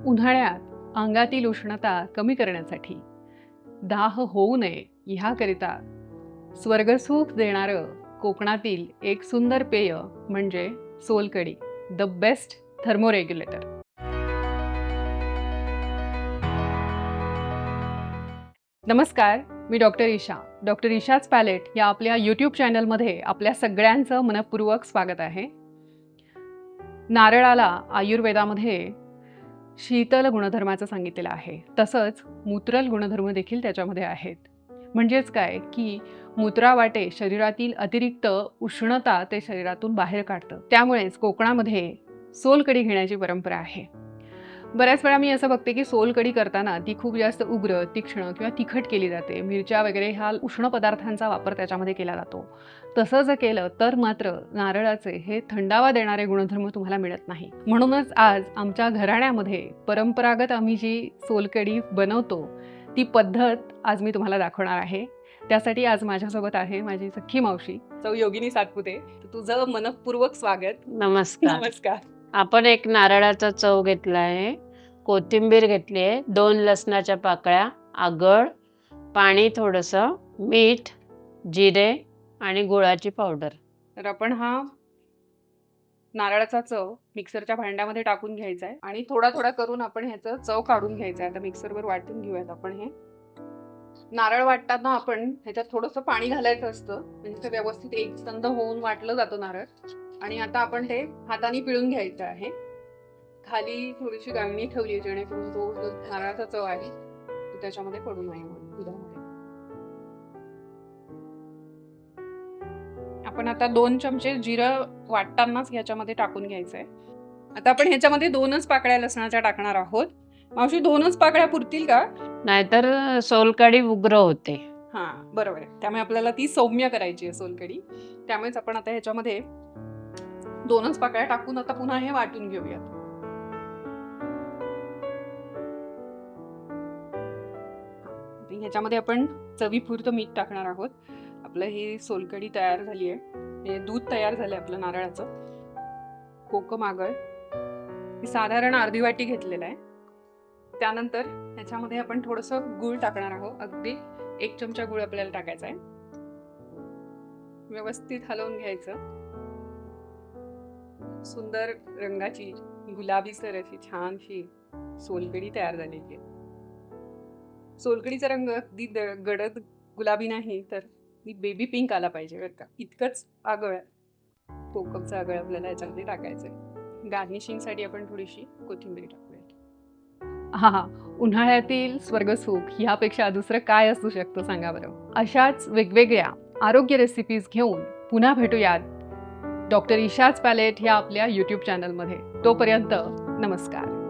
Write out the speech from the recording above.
उन्हाळ्यात अंगातील उष्णता कमी करण्यासाठी, दाह होऊ नये ह्याकरिता स्वर्गसुख देणारं कोकणातील एक सुंदर पेय म्हणजे सोलकढी, द बेस्ट थर्मोरेग्युलेटर. नमस्कार, मी डॉक्टर ईशा. डॉक्टर ईशाच पॅलेट या आपल्या यूट्यूब चॅनलमध्ये आपल्या सगळ्यांचं मनपूर्वक स्वागत आहे. नारळाला आयुर्वेदामध्ये शीतल गुणधर्माचं सांगितलेलं आहे. तसंच मूत्रल गुणधर्म देखील त्याच्यामध्ये आहेत. म्हणजेच काय की मूत्रावाटे शरीरातील अतिरिक्त उष्णता ते शरीरातून बाहेर काढतं. त्यामुळेच कोकणामध्ये सोलकढी घेण्याची परंपरा आहे. बऱ्याच वेळा मी असं बघते की सोलकढी करताना ती खूप जास्त उग्र, तीक्ष्ण किंवा तिखट केली जाते. मिरच्या वगैरे ह्या उष्ण पदार्थांचा वापर त्याच्यामध्ये केला जातो. तसं जर केलं तर मात्र नारळाचे हे थंडावा देणारे गुणधर्म तुम्हाला मिळत नाही. म्हणूनच आज आमच्या घराण्यामध्ये परंपरागत आम्ही जी सोलकढी बनवतो ती पद्धत आज मी तुम्हाला दाखवणार आहे. त्यासाठी आज माझ्यासोबत आहे माझी सख्खी मावशी सौ योगिनी सातपुते. तुझं मनपूर्वक स्वागत. नमस्कार. नमस्कार. आपण एक नारळाचा चव घेतला आहे, कोथिंबीर घेतली आहे, 2 लसणाच्या पाकळ्या, आगळ, पाणी थोडंसं, मीठ, जिरे आणि गुळाची पावडर. तर आपण हा नारळाचा चव मिक्सरच्या भांड्यामध्ये टाकून घ्यायचा आहे आणि थोडा थोडा करून आपण ह्याचं चव काढून घ्यायचं आहे. आता मिक्सरवर वाटून घेऊयात आपण हे. नारळ वाटताना आपण ह्याच्यात थोडंसं पाणी घालायचं असतं, म्हणजे ते व्यवस्थित एकसंध होऊन वाटलं जातं नारळ. आणि आता आपण ते हाताने पिळून घ्यायचं आहे. खाली थोडीशी गाळणी ठेवली जेणेकरून तो जो नारळाचा चव आहे तो त्याच्यामध्ये पडू नये म्हणून दुधामध्ये. आपण आता 2 चमचे जिरं वाटतानाच ह्याच्यामध्ये टाकून घ्यायचंय. आता आपण ह्याच्यामध्ये 2च पाकळ्या लसणाच्या टाकणार आहोत. मावशी 2च पाकळ्या पुरतील का? नाहीतर सोलकढी उग्र होते. हा, बरोबर आहे. त्यामुळे आपल्याला ती सौम्य करायची आहे सोलकढी. त्यामुळेच आपण आता ह्याच्यामध्ये 2च पाकळ्या टाकून आता पुन्हा हे वाटून घेऊयात. ह्याच्यामध्ये आपण चवीपुरतं मीठ टाकणार आहोत. आपलं ही सोलकढी तयार झाली आहे. हे दूध तयार झालंय आपलं नारळाचं. कोकम आगळ ही साधारण अर्धी वाटी घेतलेलं आहे. त्यानंतर ह्याच्यामध्ये आपण थोडंसं गूळ टाकणार आहोत. अगदी 1 चमचा गूळ आपल्याला टाकायचा आहे. व्यवस्थित हलवून घ्यायचं. सुंदर रंगाची गुलाबीसर अशी छानशी सोलकढी तयार झालेली आहे. सोलकढीचा रंग अगदी गडद गुलाबी नाही तर बेबी पिंक आला पाहिजे बरं का. इतकंच आगळ, कोकमचं आगळ आपल्याला याच्यामध्ये टाकायचंय. गार्निशिंगसाठी आपण थोडीशी कोथिंबीर टाकूयात. हा, उन्हाळ्यातील स्वर्गसुख ह्यापेक्षा दुसरं काय असू शकतं सांगा बरं. अशाच वेगवेगळ्या आरोग्य रेसिपीज घेऊन पुन्हा भेटूयात डॉक्टर ईशाच पॅलेट ह्या आपल्या यूट्यूब चॅनलमध्ये. तोपर्यंत नमस्कार.